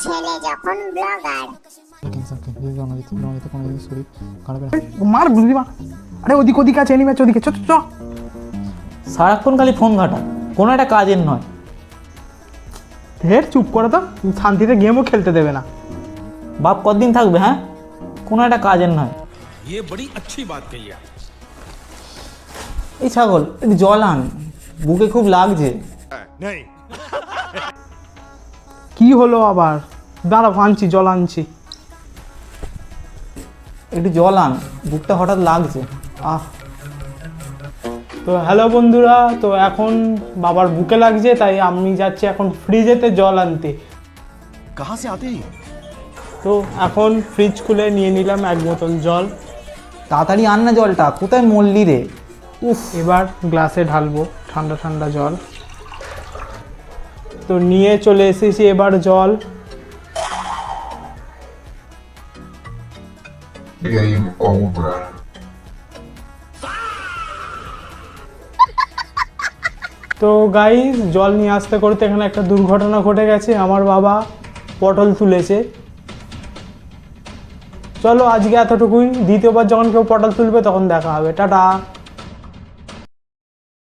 ছেলে যখন ব্লগার। মার বুঝলি মা। আরে ওদিক ওদিক আছে এনিমি আছে ওদিকে, চ চ চ। সারাক্ষণ খালি ফোন ঘাটা, কোনো একটা কাজের নয়। ঢের চুপ করো তো, শান্তিতে গেমও খেলতে দেবে না। বাপ কতদিন থাকবে? হ্যাঁ, কোনো একটা কাজের নয়। ये बड़ी अच्छी बात कही है। এই ছাগল একটু জল আন, বুকে খুব লাগছে। नहीं কি হলো আবার? দাঁড়া আনছি, জল আনছি। একটু জল আন, বুকটা হঠাৎ লাগছে। তো হ্যালো বন্ধুরা, তো এখন বাবার বুকে লাগছে, তাই আমি যাচ্ছি এখন ফ্রিজেতে জল আনতে। कहाँ से आते हैं? তো এখন ফ্রিজ খুলে নিয়ে নিলাম 1 বোতল জল। তাড়াতাড়ি আন না জলটা, কোথায় মরলি রে? উফ, এবার গ্লাসে ঢালবো ঠান্ডা ঠান্ডা জল। তো নিয়ে চলে এসেছি এবার জল। Game over. তো গাইস, জল নিয়ে আসতে করতে এখানে একটা দুর্ঘটনা ঘটে গেছে। আমার বাবা পটল তুলেছে। চলো আজকে এতটুকুই, দ্বিতীয়বার যখন কেউ পটল তুলবে তখন দেখা হবে। টাটা।